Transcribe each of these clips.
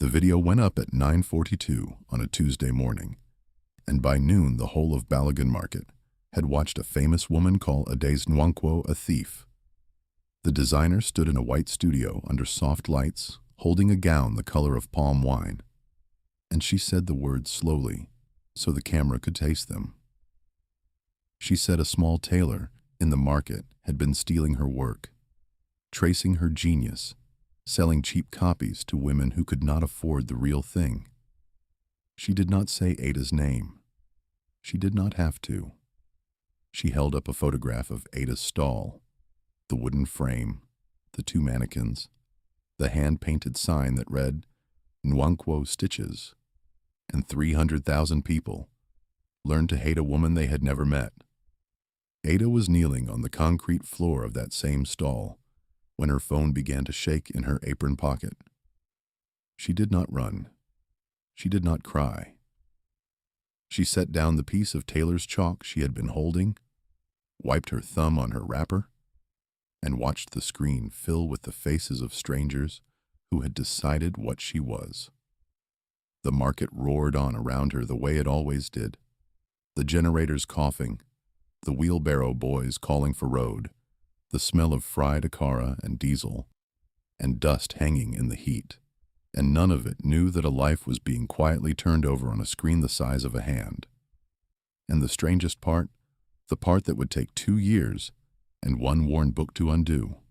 The video went up at 9:42 on a Tuesday morning, and by noon the whole of Balagan Market had watched a famous woman call Adaeze Nwankwo a thief. The designer stood in a white studio under soft lights, holding a gown the color of palm wine, and she said the words slowly so the camera could taste them. She said a small tailor in the market had been stealing her work, tracing her genius, selling cheap copies to women who could not afford the real thing. She did not say Ada's name. She did not have to. She held up a photograph of Ada's stall, the wooden frame, the two mannequins, the hand-painted sign that read, "Nwankwo Stitches," and 300,000 people learned to hate a woman they had never met. Ada was kneeling on the concrete floor of that same stall when her phone began to shake in her apron pocket. She did not run. She did not cry. She set down the piece of Tailor's chalk she had been holding, wiped her thumb on her wrapper, and watched the screen fill with the faces of strangers who had decided what she was. The market roared on around her the way it always did, the generators coughing, the wheelbarrow boys calling for road, the smell of fried akara and diesel, and dust hanging in the heat, and none of it knew that a life was being quietly turned over on a screen the size of a hand. And the strangest part, the part that would take 2 years and one worn book to undo,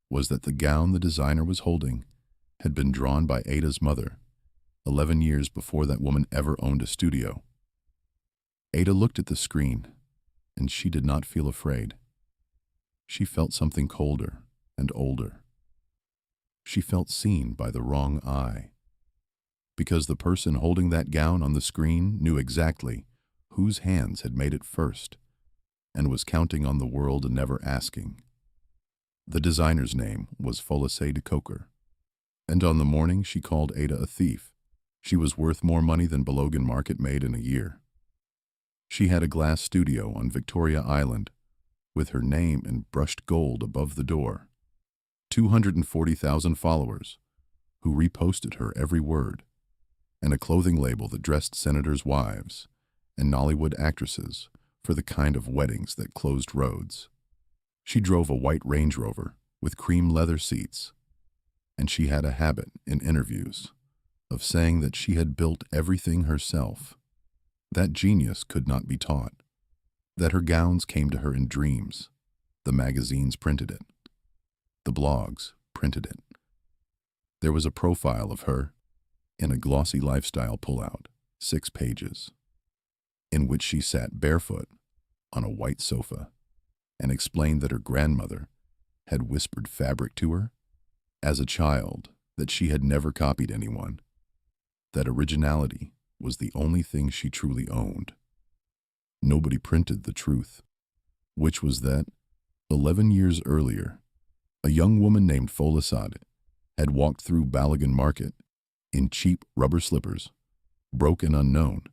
was that the gown the designer was holding had been drawn by Ada's mother 11 years before that woman ever owned a studio. Ada looked at the screen, and she did not feel afraid. She felt something colder and older. She felt seen by the wrong eye, because the person holding that gown on the screen knew exactly whose hands had made it first and was counting on the world and never asking. The designer's name was Adaeze Nwankwo, and on the morning she called Ada a thief, she was worth more money than Balagan Market made in a year. She had a glass studio on Victoria Island, with her name in brushed gold above the door, 240,000 followers who reposted her every word, and a clothing label that dressed senators' wives and Nollywood actresses for the kind of weddings that closed roads. She drove a white Range Rover with cream leather seats, and she had a habit in interviews of saying that she had built everything herself. That genius could not be taught, that her gowns came to her in dreams. The magazines printed it. The blogs printed it. There was a profile of her in a glossy lifestyle pullout, 6 pages, in which she sat barefoot on a white sofa and explained that her grandmother had whispered fabric to her as a child, that she had never copied anyone, that originality was the only thing she truly owned. Nobody printed the truth, which was that 11 years earlier, a young woman named Adaeze had walked through Balagan Market in cheap rubber slippers, broke and unknown,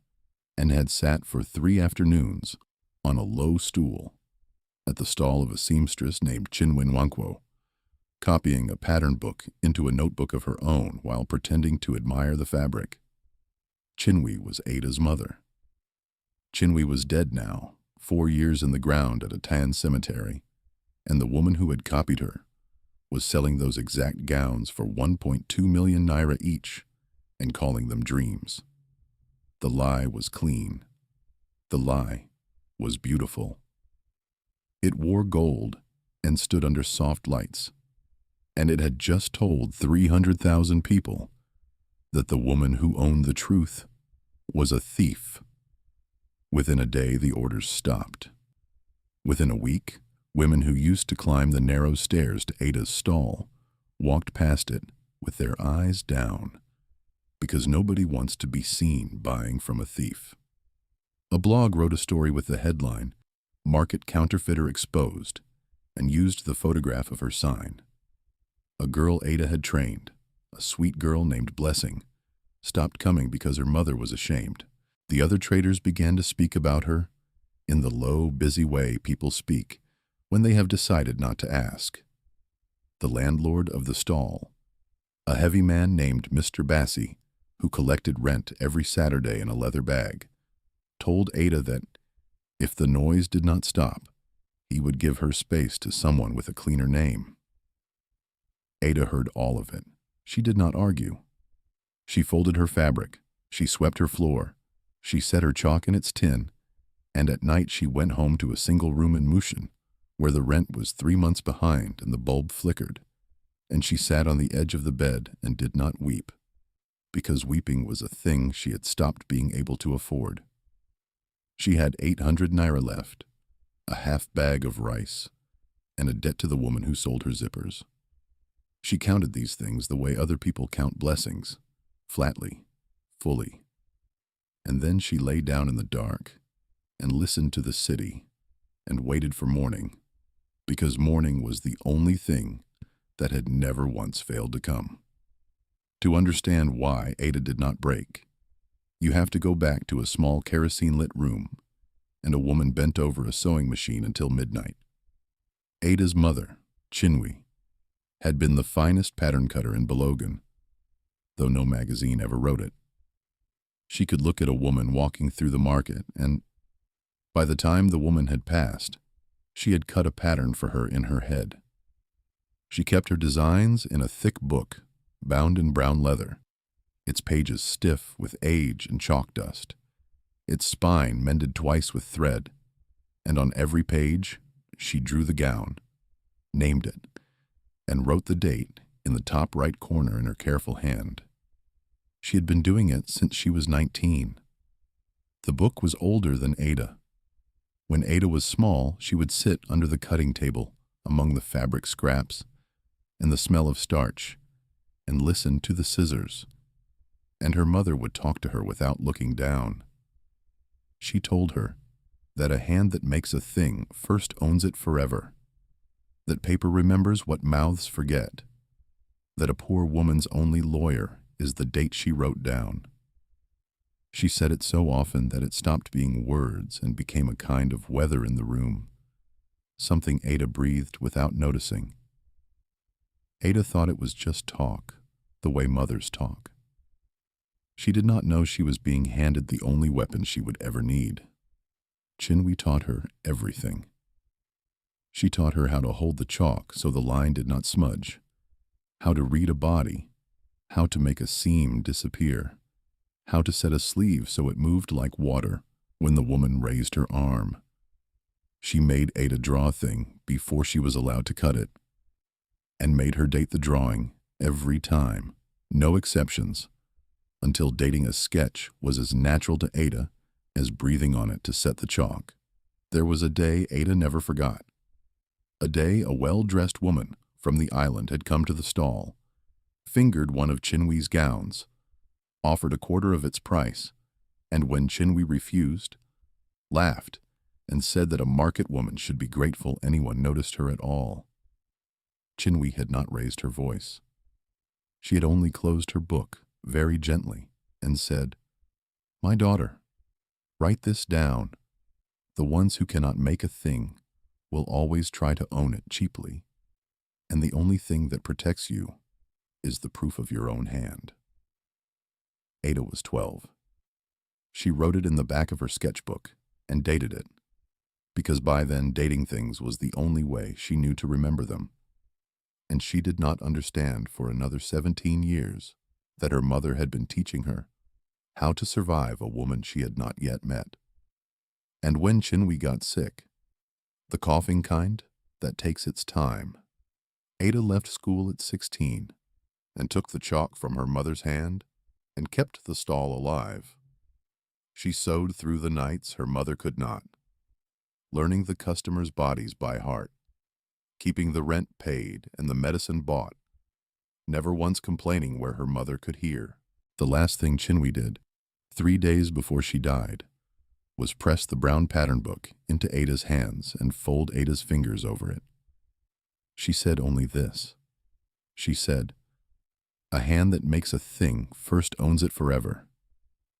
and had sat for 3 afternoons on a low stool at the stall of a seamstress named Nwankwo, copying a pattern book into a notebook of her own while pretending to admire the fabric. Chinwe was Ada's mother. Chinwe was dead now, 4 years in the ground at a tan cemetery, and the woman who had copied her was selling those exact gowns for 1.2 million naira each and calling them dreams. The lie was clean. The lie was beautiful. It wore gold and stood under soft lights, and it had just told 300,000 people that the woman who owned the truth was a thief. Within a day, the orders stopped. Within a week, women who used to climb the narrow stairs to Ada's stall walked past it with their eyes down, because nobody wants to be seen buying from a thief. A blog wrote a story with the headline, "Market Counterfeiter Exposed," and used the photograph of her sign. A girl Ada had trained, a sweet girl named Blessing, stopped coming because her mother was ashamed. The other traders began to speak about her in the low, busy way people speak when they have decided not to ask. The landlord of the stall A heavy man named Mr. Bassey, who collected rent every Saturday in a leather bag, told Ada that if the noise did not stop, he would give her space to someone with a cleaner name. Ada heard all of it. She did not argue. She folded her fabric, she swept her floor, she set her chalk in its tin, and at night she went home to a single room in Mushin, where the rent was 3 months behind and the bulb flickered, and she sat on the edge of the bed and did not weep, because weeping was a thing she had stopped being able to afford. She had 800 naira left, a half bag of rice, and a debt to the woman who sold her zippers. She counted these things the way other people count blessings, flatly, fully. And then she lay down in the dark and listened to the city and waited for morning, because morning was the only thing that had never once failed to come. To understand why Ada did not break, you have to go back to a small kerosene-lit room and a woman bent over a sewing machine until midnight. Ada's mother, Chinwe, had been the finest pattern cutter in Balogun, though no magazine ever wrote it. She could look at a woman walking through the market, and by the time the woman had passed, she had cut a pattern for her in her head. She kept her designs in a thick book, bound in brown leather, its pages stiff with age and chalk dust, its spine mended twice with thread, and on every page she drew the gown, named it, and wrote the date in the top right corner in her careful hand. She had been doing it since she was 19. The book was older than Ada. When Ada was small, she would sit under the cutting table among the fabric scraps and the smell of starch and listen to the scissors, and her mother would talk to her without looking down. She told her that a hand that makes a thing first owns it forever, that paper remembers what mouths forget, that a poor woman's only lawyer is the date she wrote down. She said it so often that it stopped being words and became a kind of weather in the room, something Ada breathed without noticing. Ada thought it was just talk, the way mothers talk. She did not know she was being handed the only weapon she would ever need. Chinwe taught her everything. She taught her how to hold the chalk so the line did not smudge, how to read a body, how to make a seam disappear, how to set a sleeve so it moved like water when the woman raised her arm. She made Ada draw a thing before she was allowed to cut it, and made her date the drawing every time, no exceptions, until dating a sketch was as natural to Ada as breathing on it to set the chalk. There was a day Ada never forgot. A day a well-dressed woman from the island had come to the stall, fingered one of Chinwe's gowns, offered a quarter of its price, and when Chinwe refused, laughed and said that a market woman should be grateful anyone noticed her at all. Chinwe had not raised her voice. She had only closed her book very gently and said, "My daughter, write this down. The ones who cannot make a thing will always try to own it cheaply, and the only thing that protects you is the proof of your own hand." Ada was 12. She wrote it in the back of her sketchbook and dated it, because by then dating things was the only way she knew to remember them. And she did not understand for another 17 years that her mother had been teaching her how to survive a woman she had not yet met. And when Chinwe got sick, the coughing kind that takes its time, Ada left school at 16 and took the chalk from her mother's hand and kept the stall alive. She sewed through the nights her mother could not, learning the customers' bodies by heart, keeping the rent paid and the medicine bought, never once complaining where her mother could hear. The last thing Chinwe did, 3 days before she died, was press the brown pattern book into Ada's hands and fold Ada's fingers over it. She said only this. She said, "A hand that makes a thing first owns it forever.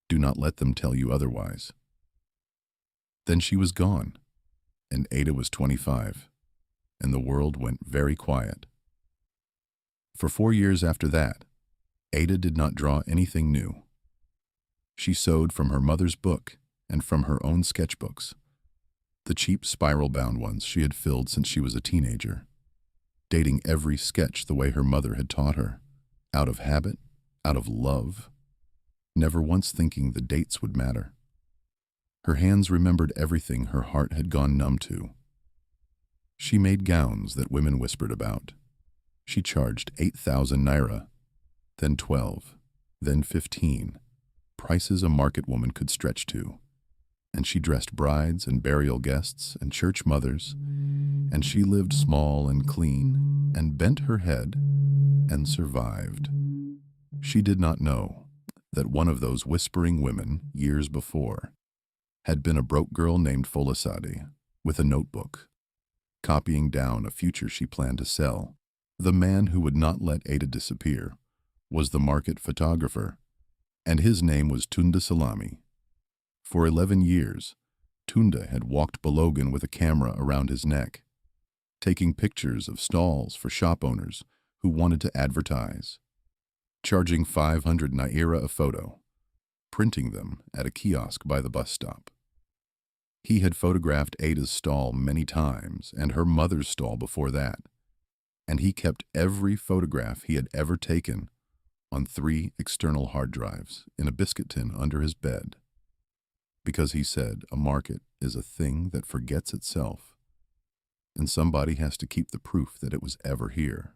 Do not let them tell you otherwise." Then she was gone, and Ada was 25, and the world went very quiet. For 4 years after that, Ada did not draw anything new. She sewed from her mother's book and from her own sketchbooks, the cheap spiral-bound ones she had filled since she was a teenager, dating every sketch the way her mother had taught her, out of habit, out of love, never once thinking the dates would matter. Her hands remembered everything her heart had gone numb to. She made gowns that women whispered about. She charged 8,000 naira, then 12, then 15, prices a market woman could stretch to. And she dressed brides and burial guests and church mothers, and she lived small and clean, and bent her head, and survived. She did not know that one of those whispering women, years before, had been a broke girl named Folasade, with a notebook, copying down a future she planned to sell. The man who would not let Ada disappear was the market photographer, and his name was Tunde Salami. For 11 years, Tunde had walked Balogun with a camera around his neck, taking pictures of stalls for shop owners who wanted to advertise, charging 500 naira a photo, printing them at a kiosk by the bus stop. He had photographed Ada's stall many times and her mother's stall before that, and he kept every photograph he had ever taken on 3 external hard drives in a biscuit tin under his bed. Because he said a market is a thing that forgets itself, and somebody has to keep the proof that it was ever here.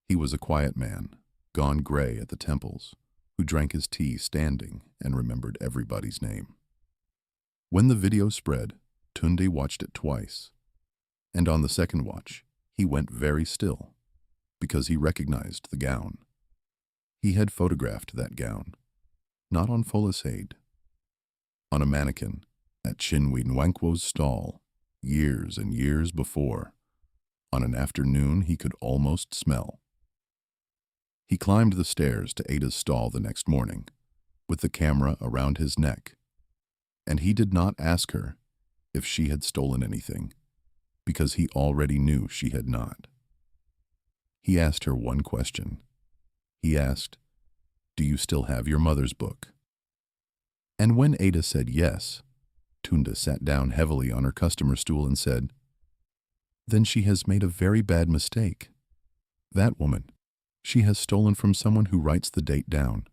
He was a quiet man, gone gray at the temples, who drank his tea standing and remembered everybody's name. When the video spread, Tunde watched it twice, and on the second watch, he went very still, because he recognized the gown. He had photographed that gown, not on Folasade, on a mannequin at Adaeze Nwankwo's stall, years and years before, on an afternoon he could almost smell. He climbed the stairs to Ada's stall the next morning, with the camera around his neck, and he did not ask her if she had stolen anything, because he already knew she had not. He asked her one question. He asked, "Do you still have your mother's book?" And when Ada said yes, Tunde sat down heavily on her customer stool and said, "Then she has made a very bad mistake. That woman, she has stolen from someone who writes the date down."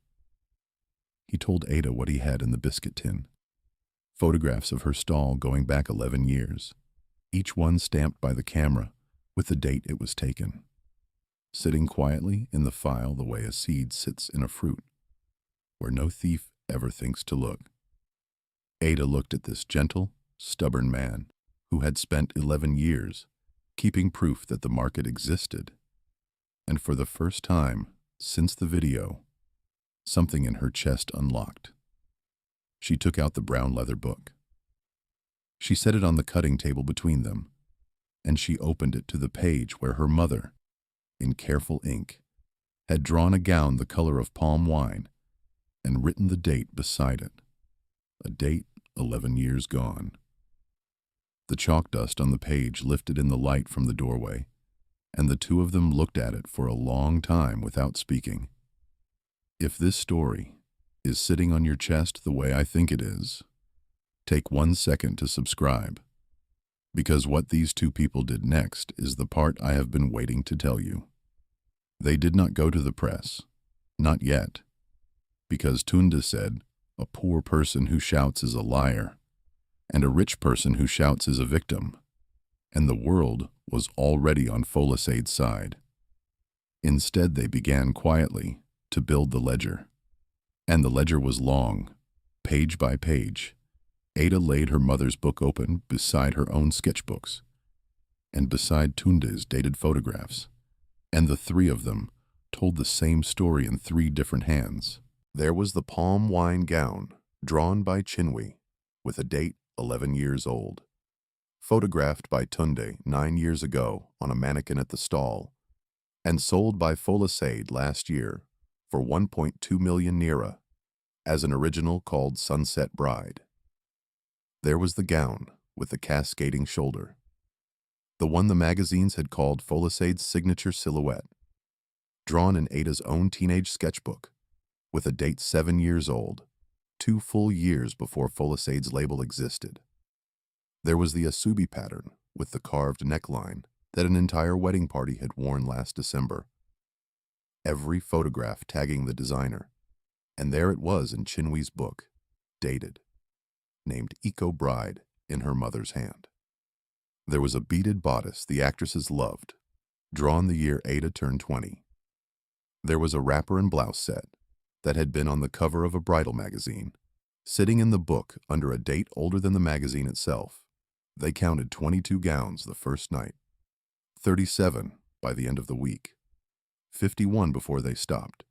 He told Ada what he had in the biscuit tin. Photographs of her stall going back 11 years, each one stamped by the camera with the date it was taken, sitting quietly in the file the way a seed sits in a fruit, where no thief ever thinks to look. Ada looked at this gentle, stubborn man who had spent 11 years keeping proof that the market existed, and for the first time since the video, something in her chest unlocked. She took out the brown leather book. She set it on the cutting table between them, and she opened it to the page where her mother, in careful ink, had drawn a gown the color of palm wine and written the date beside it, a date 11 years gone. The chalk dust on the page lifted in the light from the doorway, and the two of them looked at it for a long time without speaking. If this story is sitting on your chest the way I think it is, take 1 second to subscribe, because what these two people did next is the part I have been waiting to tell you. They did not go to the press, not yet, because Tunde said, a poor person who shouts is a liar, and a rich person who shouts is a victim, and the world was already on Folasade's side. Instead, they began quietly to build the ledger, and the ledger was long, page by page. Ada laid her mother's book open beside her own sketchbooks, and beside Tunde's dated photographs, and the three of them told the same story in 3 different hands. There was the palm wine gown, drawn by Chinwe, with a date 11 years old, photographed by Tunde 9 years ago on a mannequin at the stall, and sold by Folasade last year for 1.2 million naira as an original called Sunset Bride. There was the gown with the cascading shoulder, the one the magazines had called Folasade's signature silhouette. drawn in Ada's own teenage sketchbook, with a date 7 years old, 2 full years before Folisade's label existed. There was the asubi pattern with the carved neckline that an entire wedding party had worn last December. Every photograph tagging the designer, and there it was in Chinwee's book, dated, named Eco Bride in her mother's hand. There was a beaded bodice the actresses loved, drawn the year Ada turned 20. There was a wrapper and blouse set that had been on the cover of a bridal magazine, sitting in the book under a date older than the magazine itself. They counted 22 gowns the first night, 37 by the end of the week, 51 before they stopped.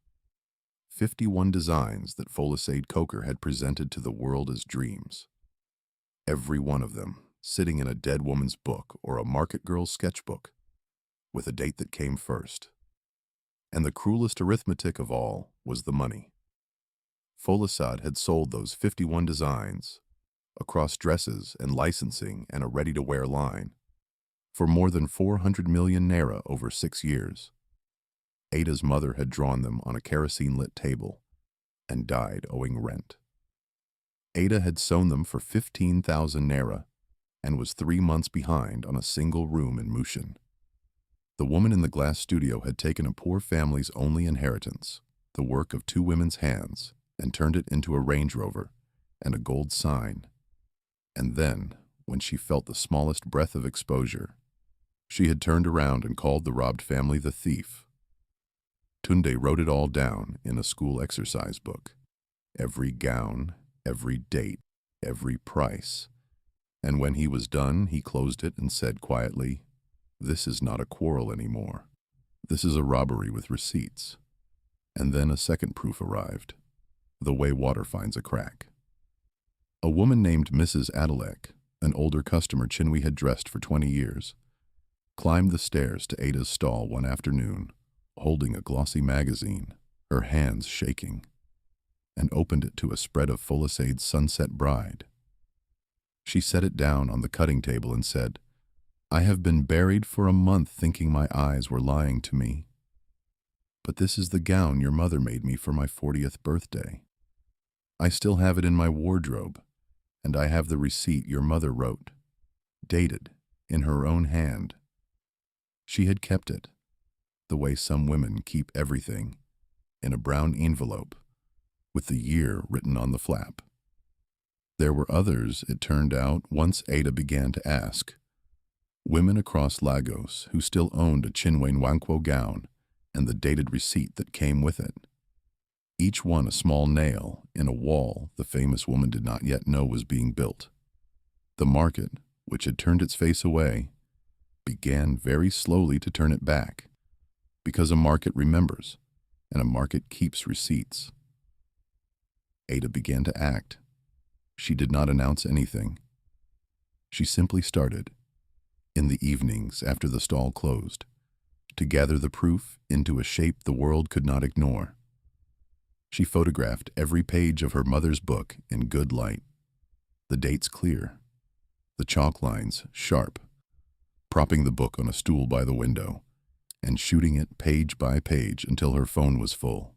51 designs that Folisade Coker had presented to the world as dreams. Every one of them sitting in a dead woman's book or a market girl's sketchbook, with a date that came first. And the cruelest arithmetic of all was the money. Folisade had sold those 51 designs, across dresses and licensing and a ready-to-wear line, for more than 400 million naira over 6 years. Ada's mother had drawn them on a kerosene-lit table and died owing rent. Ada had sewn them for 15,000 naira and was 3 months behind on a single room in Mushin. The woman in the glass studio had taken a poor family's only inheritance, the work of 2 women's hands, and turned it into a Range Rover and a gold sign. And then, when she felt the smallest breath of exposure, she had turned around and called the robbed family the thief. Tunde wrote it all down in a school exercise book. Every gown, every date, every price. And when he was done, he closed it and said quietly, "This is not a quarrel anymore. This is a robbery with receipts." And then a second proof arrived, the way water finds a crack. A woman named Mrs. Adalek, an older customer Chinwee had dressed for 20 years, climbed the stairs to Ada's stall one afternoon, holding a glossy magazine, her hands shaking, and opened it to a spread of Folisade's Sunset Bride. She set it down on the cutting table and said, "I have been buried for a month thinking my eyes were lying to me. But this is the gown your mother made me for my 40th birthday. I still have it in my wardrobe, and I have the receipt your mother wrote, dated, in her own hand." She had kept it, the way some women keep everything, in a brown envelope, with the year written on the flap. There were others, it turned out, once Ada began to ask. Women across Lagos who still owned a Adaeze Nwankwo gown and the dated receipt that came with it. Each one a small nail in a wall the famous woman did not yet know was being built. The market, which had turned its face away, began very slowly to turn it back, because a market remembers, and a market keeps receipts. Ada began to act. She did not announce anything. She simply started, in the evenings after the stall closed, to gather the proof into a shape the world could not ignore. She photographed every page of her mother's book in good light, the dates clear, the chalk lines sharp, propping the book on a stool by the window, and shooting it page by page until her phone was full.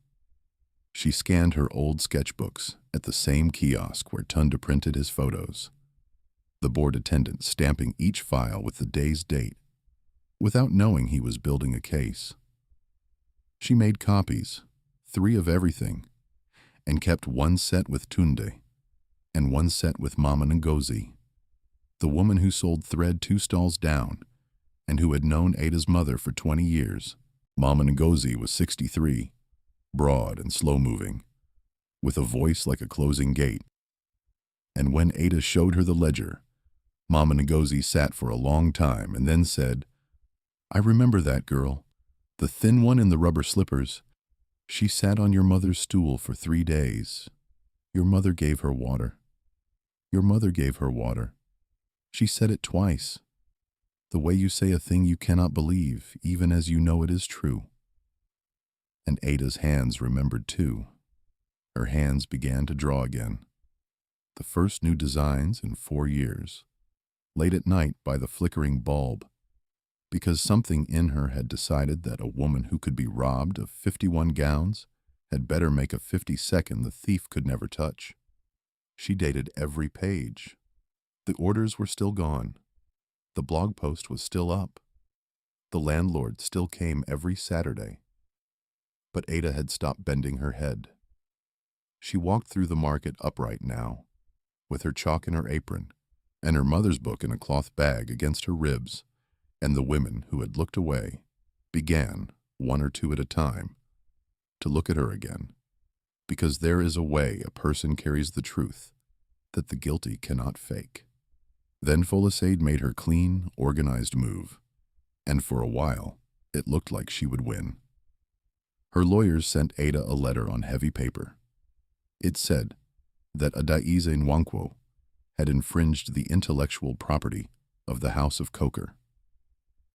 She scanned her old sketchbooks at the same kiosk where Tunde printed his photos, the board attendant stamping each file with the day's date, without knowing he was building a case. She made copies, 3 of everything, and kept one set with Tunde, and one set with Mama Ngozi, the woman who sold thread 2 stalls down, and who had known Ada's mother for 20 years. Mama Ngozi was 63, broad and slow-moving, with a voice like a closing gate. And when Ada showed her the ledger, Mama Ngozi sat for a long time and then said, "I remember that girl, the thin one in the rubber slippers. She sat on your mother's stool for 3 days. Your mother gave her water. Your mother gave her water. She said it twice. The way you say a thing you cannot believe, even as you know it is true." And Ada's hands remembered too. Her hands began to draw again. The first new designs in 4 years. Late at night by the flickering bulb, because something in her had decided that a woman who could be robbed of 51 gowns had better make a 52nd the thief could never touch. She dated every page. The orders were still gone. The blog post was still up. The landlord still came every Saturday. But Ada had stopped bending her head. She walked through the market upright now, with her chalk in her apron, and her mother's book in a cloth bag against her ribs, and the women who had looked away began, one or two at a time, to look at her again, because there is a way a person carries the truth that the guilty cannot fake. Then Folasade made her clean, organized move, and for a while it looked like she would win. Her lawyers sent Ada a letter on heavy paper. It said that Adaeze Nwankwo had infringed the intellectual property of the House of Coker,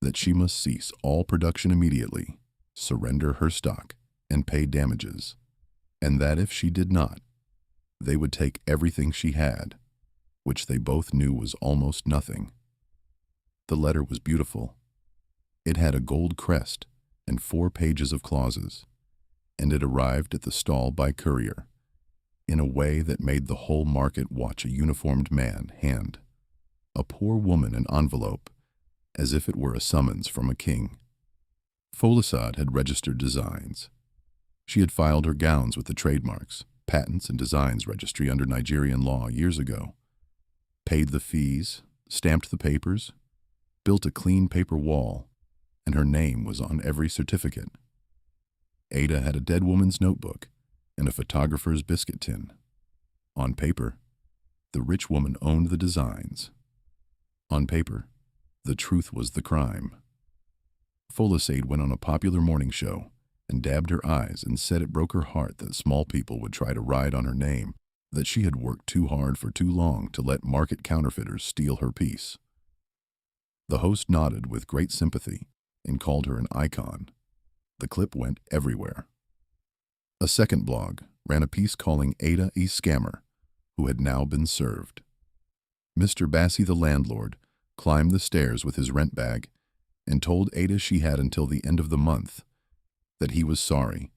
that she must cease all production immediately, surrender her stock, and pay damages, and that if she did not, they would take everything she had, which they both knew was almost nothing. The letter was beautiful. It had a gold crest and 4 pages of clauses, and it arrived at the stall by courier, in a way that made the whole market watch a uniformed man hand a poor woman an envelope as if it were a summons from a king. Folasade had registered designs. She had filed her gowns with the trademarks, patents, and designs registry under Nigerian law years ago, paid the fees, stamped the papers, built a clean paper wall, and her name was on every certificate. Ada had a dead woman's notebook and a photographer's biscuit tin. On paper, the rich woman owned the designs. On paper, the truth was the crime. Folasade went on a popular morning show and dabbed her eyes and said it broke her heart that small people would try to ride on her name, that she had worked too hard for too long to let market counterfeiters steal her peace. The host nodded with great sympathy and called her an icon. The clip went everywhere. A second blog ran a piece calling Ada a scammer who had now been served. Mr. Bassey, the landlord, climbed the stairs with his rent bag and told Ada she had until the end of the month, that he was sorry,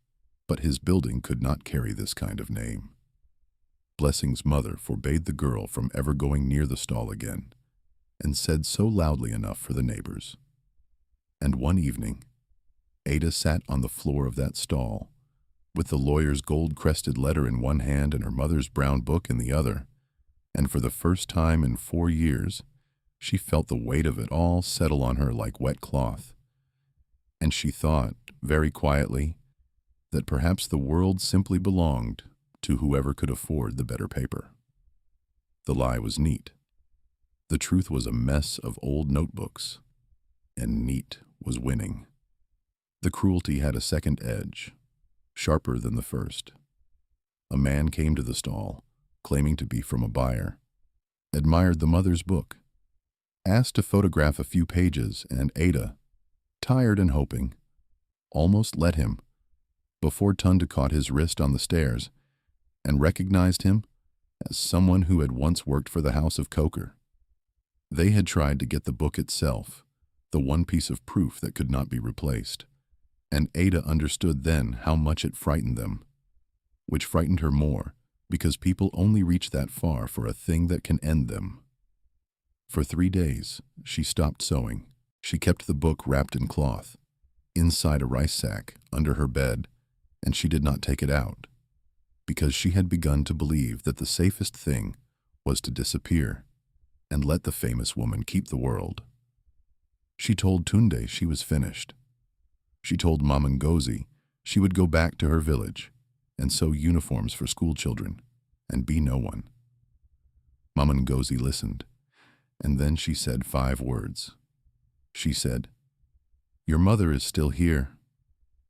but his building could not carry this kind of name. Blessing's mother forbade the girl from ever going near the stall again, and said so loudly enough for the neighbors. And one evening, Ada sat on the floor of that stall, with the lawyer's gold-crested letter in one hand and her mother's brown book in the other, and for the first time in 4 years, she felt the weight of it all settle on her like wet cloth. And she thought, very quietly, that perhaps the world simply belonged to whoever could afford the better paper. The lie was neat. The truth was a mess of old notebooks, and neat was winning. The cruelty had a second edge, sharper than the first. A man came to the stall, claiming to be from a buyer, admired the mother's book, asked to photograph a few pages, and Ada, tired and hoping, almost let him, before Tunda caught his wrist on the stairs and recognized him as someone who had once worked for the House of Coker. They had tried to get the book itself, the one piece of proof that could not be replaced, and Ada understood then how much it frightened them, which frightened her more because people only reach that far for a thing that can end them. For 3 days, she stopped sewing. She kept the book wrapped in cloth, inside a rice sack, under her bed, and she did not take it out, because she had begun to believe that the safest thing was to disappear and let the famous woman keep the world. She told Tunde she was finished. She told Mama Ngozi she would go back to her village and sew uniforms for school children and be no one. Mama Ngozi listened, and then she said 5 words. She said, "Your mother is still here,"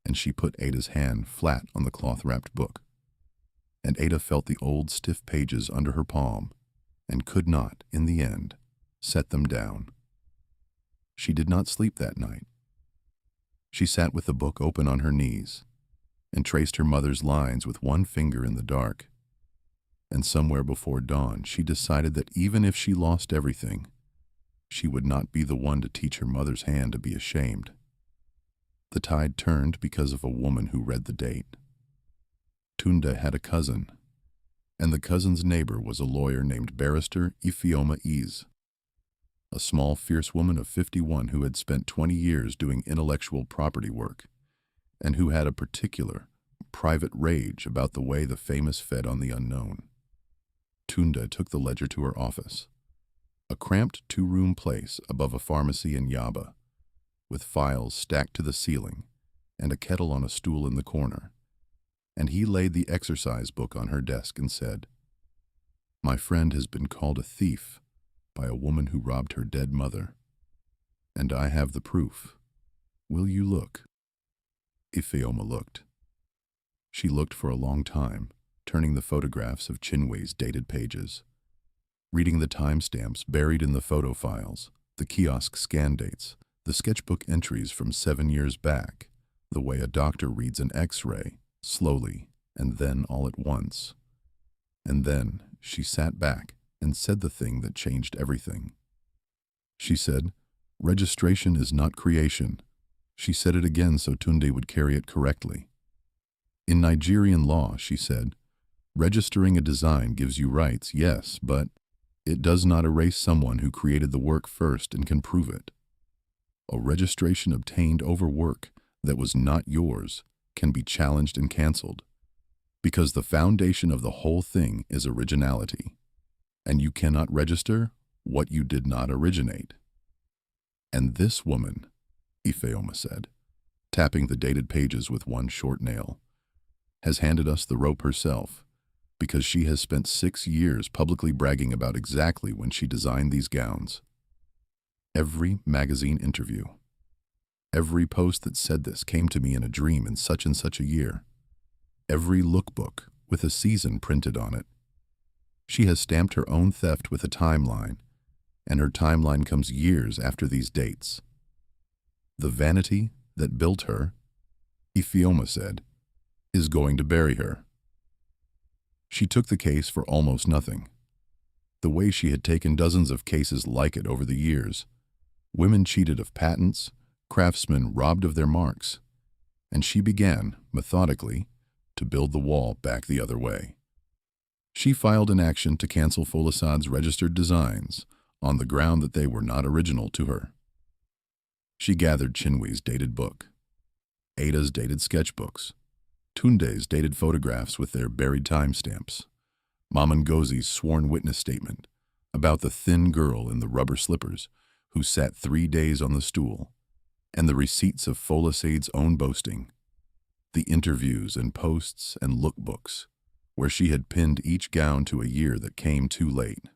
and she put Ada's hand flat on the cloth-wrapped book, and Ada felt the old stiff pages under her palm and could not, in the end, set them down. She did not sleep that night. She sat with the book open on her knees and traced her mother's lines with one finger in the dark, and somewhere before dawn she decided that even if she lost everything, she would not be the one to teach her mother's hand to be ashamed. The tide turned because of a woman who read the date. Tunde had a cousin, and the cousin's neighbor was a lawyer named Barrister Adaeze, a small, fierce woman of 51 who had spent 20 years doing intellectual property work, and who had a particular, private rage about the way the famous fed on the unknown. Tunde took the ledger to her office, a cramped two-room place above a pharmacy in Yaba, with files stacked to the ceiling and a kettle on a stool in the corner, and he laid the exercise book on her desk and said, "My friend has been called a thief by a woman who robbed her dead mother, and I have the proof. Will you look?" Ifeoma looked. She looked for a long time, turning the photographs of Chinwe's dated pages, reading the timestamps buried in the photo files, the kiosk scan dates, the sketchbook entries from 7 years back, the way a doctor reads an X-ray, slowly, and then all at once. And then she sat back and said the thing that changed everything. She said, "Registration is not creation." She said it again so Tunde would carry it correctly. "In Nigerian law," she said, "registering a design gives you rights, yes, but it does not erase someone who created the work first and can prove it. A registration obtained over work that was not yours can be challenged and canceled, because the foundation of the whole thing is originality, and you cannot register what you did not originate." "And this woman," Ifeoma said, tapping the dated pages with one short nail, "has handed us the rope herself, because she has spent 6 years publicly bragging about exactly when she designed these gowns. Every magazine interview, every post that said this came to me in a dream in such and such a year. Every lookbook with a season printed on it. She has stamped her own theft with a timeline, and her timeline comes years after these dates. The vanity that built her," Ifeoma said, "is going to bury her." She took the case for almost nothing. The way she had taken dozens of cases like it over the years. Women cheated of patents, craftsmen robbed of their marks, and she began, methodically, to build the wall back the other way. She filed an action to cancel Folasad's registered designs on the ground that they were not original to her. She gathered Chinwe's dated book, Ada's dated sketchbooks, Tunde's dated photographs with their buried timestamps, Mamangozi's sworn witness statement about the thin girl in the rubber slippers who sat 3 days on the stool, and the receipts of Folasad's own boasting, the interviews and posts and lookbooks where she had pinned each gown to a year that came too late.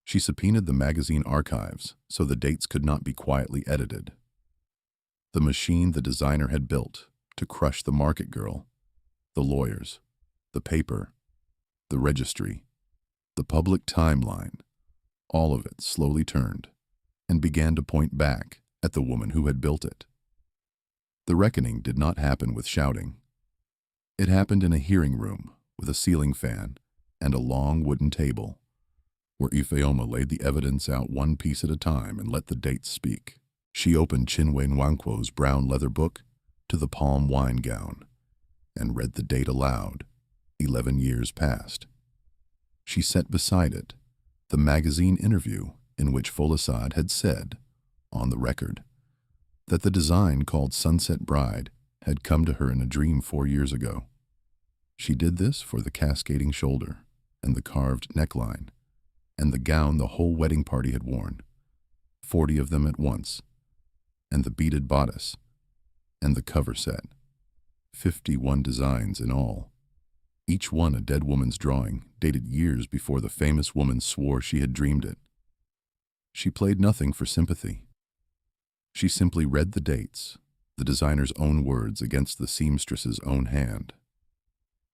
She subpoenaed the magazine archives so the dates could not be quietly edited. The machine the designer had built to crush the market girl, the lawyers, the paper, the registry, the public timeline, all of it slowly turned and began to point back at the woman who had built it. The reckoning did not happen with shouting. It happened in a hearing room with a ceiling fan and a long wooden table, where Ifeoma laid the evidence out one piece at a time and let the dates speak. She opened Adaeze Nwankwo's brown leather book to the palm wine gown and read the date aloud, 11 years past. She set beside it the magazine interview in which Folasad had said, on the record, that the design called Sunset Bride had come to her in a dream 4 years ago. She did this for the cascading shoulder and the carved neckline and the gown the whole wedding party had worn, 40 of them at once, and the beaded bodice, and the cover set, 51 designs in all, each one a dead woman's drawing dated years before the famous woman swore she had dreamed it. She played nothing for sympathy. She simply read the dates, the designer's own words against the seamstress's own hand.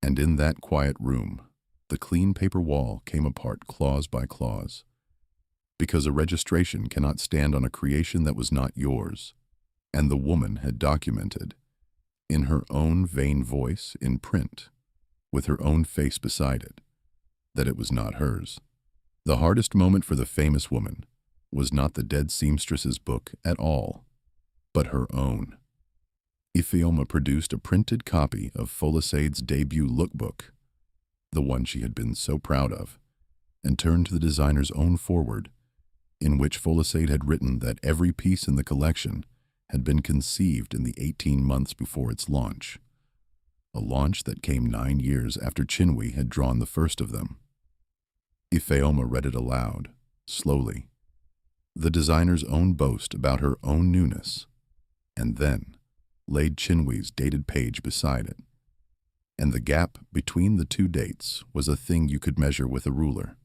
And in that quiet room, the clean paper wall came apart clause by clause, because a registration cannot stand on a creation that was not yours, and the woman had documented, in her own vain voice in print, with her own face beside it, that it was not hers. The hardest moment for the famous woman was not the dead seamstress's book at all, but her own. Ifeoma produced a printed copy of Folisade's debut lookbook, the one she had been so proud of, and turned to the designer's own foreword, in which Folisade had written that every piece in the collection had been conceived in the 18 months before its launch, a launch that came 9 years after Chinwe had drawn the first of them. Ifeoma read it aloud, slowly, the designer's own boast about her own newness, and then laid Chinwe's dated page beside it. And the gap between the two dates was a thing you could measure with a ruler.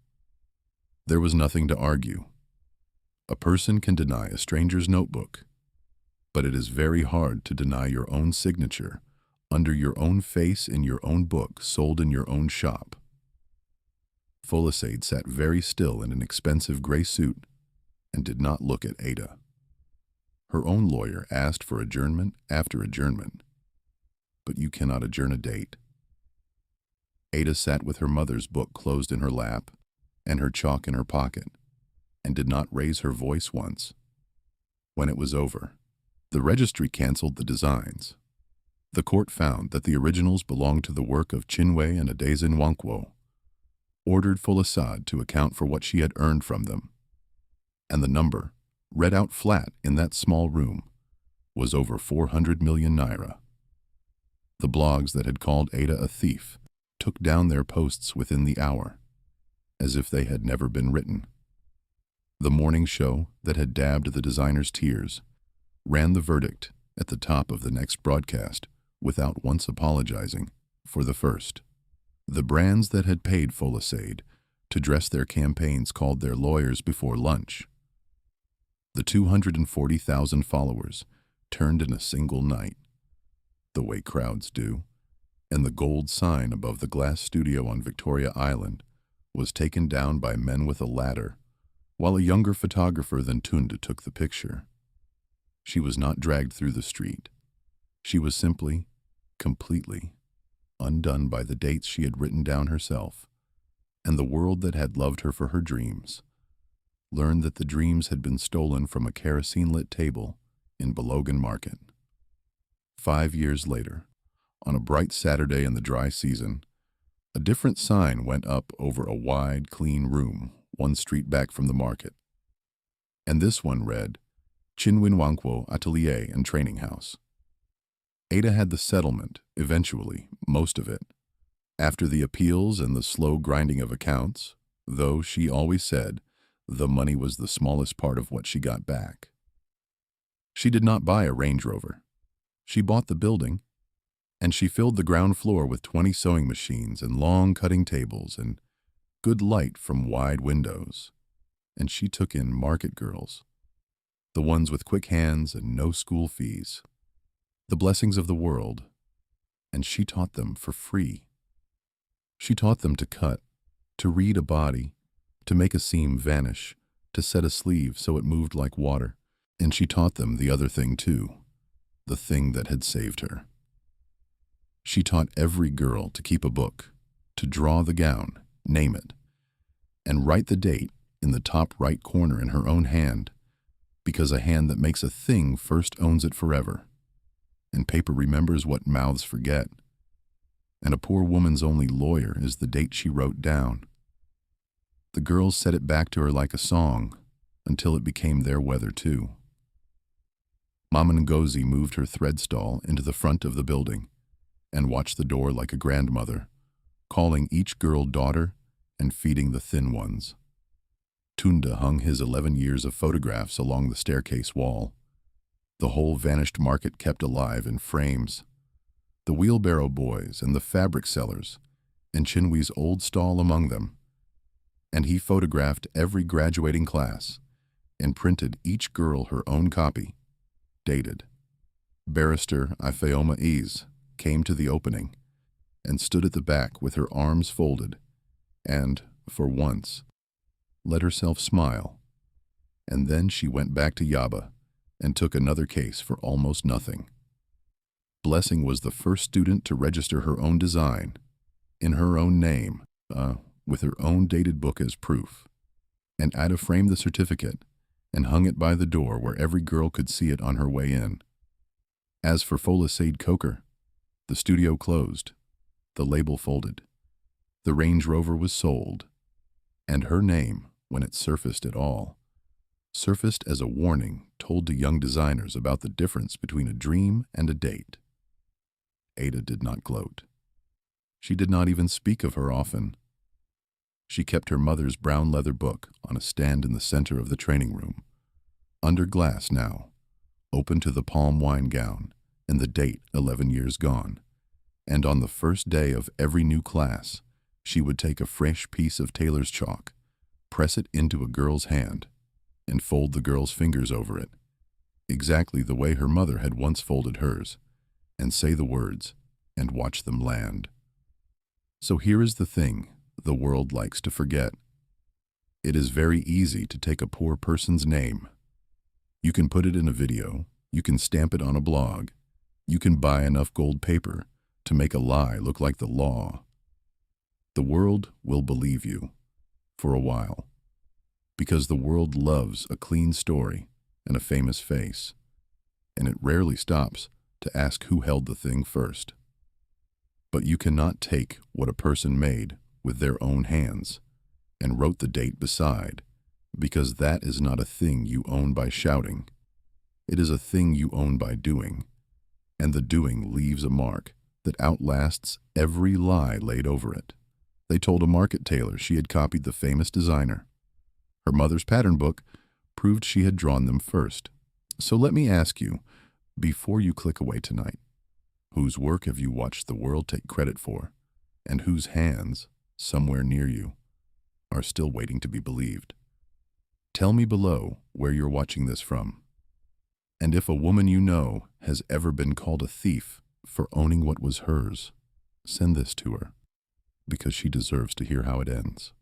There was nothing to argue. A person can deny a stranger's notebook, but it is very hard to deny your own signature under your own face in your own book sold in your own shop. Folisade sat very still in an expensive gray suit and did not look at Ada. Her own lawyer asked for adjournment after adjournment, but you cannot adjourn a date. Ada sat with her mother's book closed in her lap and her chalk in her pocket, and did not raise her voice once. When it was over, the registry canceled the designs. The court found that the originals belonged to the work of Chinwe and Adaeze Nwankwo, ordered Folisade to account for what she had earned from them, and the number, read out flat in that small room, was over 400 million naira. The blogs that had called Ada a thief took down their posts within the hour, as if they had never been written. The morning show that had dabbed the designer's tears ran the verdict at the top of the next broadcast without once apologizing for the first. The brands that had paid Folisade to dress their campaigns called their lawyers before lunch. The 240,000 followers turned in a single night, the way crowds do, and the gold sign above the glass studio on Victoria Island was taken down by men with a ladder, while a younger photographer than Tunda took the picture. She was not dragged through the street. She was simply, completely, undone by the dates she had written down herself, and the world that had loved her for her dreams learned that the dreams had been stolen from a kerosene-lit table in Balogun Market. 5 years later, on a bright Saturday in the dry season, a different sign went up over a wide, clean room 1 street back from the market. And this one read, Chinwe Nwankwo Atelier and Training House. Ada had the settlement, eventually, most of it, after the appeals and the slow grinding of accounts, though she always said the money was the smallest part of what she got back. She did not buy a Range Rover. She bought the building, and she filled the ground floor with 20 sewing machines and long cutting tables and good light from wide windows. And she took in market girls, the ones with quick hands and no school fees, the blessings of the world, and she taught them for free. She taught them to cut, to read a body, to make a seam vanish, to set a sleeve so it moved like water, and she taught them the other thing too, the thing that had saved her. She taught every girl to keep a book, to draw the gown, name it, and write the date in the top right corner in her own hand, because a hand that makes a thing first owns it forever, and paper remembers what mouths forget, and a poor woman's only lawyer is the date she wrote down. The girls said it back to her like a song, until it became their weather too. Mama Ngozi moved her thread stall into the front of the building, and watched the door like a grandmother, calling each girl daughter and feeding the thin ones. Tunda hung his 11 years of photographs along the staircase wall. The whole vanished market kept alive in frames. The wheelbarrow boys and the fabric sellers, and Chinwe's old stall among them. And he photographed every graduating class and printed each girl her own copy, dated. Barrister Ifeoma Eze came to the opening and stood at the back with her arms folded and, for once, let herself smile. And then she went back to Yaba and took another case for almost nothing. Blessing was the first student to register her own design, in her own name, with her own dated book as proof. And Ada framed the certificate and hung it by the door where every girl could see it on her way in. As for Folisade Coker, the studio closed, the label folded, the Range Rover was sold, and her name, when it surfaced at all, surfaced as a warning told to young designers about the difference between a dream and a date. Ada did not gloat. She did not even speak of her often. She kept her mother's brown leather book on a stand in the center of the training room, under glass now, open to the palm wine gown and the date 11 years gone. And on the first day of every new class, she would take a fresh piece of Tailor's chalk, press it into a girl's hand, and fold the girl's fingers over it, exactly the way her mother had once folded hers, and say the words, and watch them land. So here is the thing the world likes to forget. It is very easy to take a poor person's name. You can put it in a video, you can stamp it on a blog, you can buy enough gold paper to make a lie look like the law. The world will believe you, for a while, because the world loves a clean story and a famous face, and it rarely stops to ask who held the thing first. But you cannot take what a person made with their own hands and wrote the date beside, because that is not a thing you own by shouting. It is a thing you own by doing, and the doing leaves a mark that outlasts every lie laid over it. They told a market tailor she had copied the famous designer. Her mother's pattern book proved she had drawn them first. So let me ask you, before you click away tonight, whose work have you watched the world take credit for, and whose hands, somewhere near you, are still waiting to be believed? Tell me below where you're watching this from. And if a woman you know has ever been called a thief for owning what was hers, send this to her, because she deserves to hear how it ends.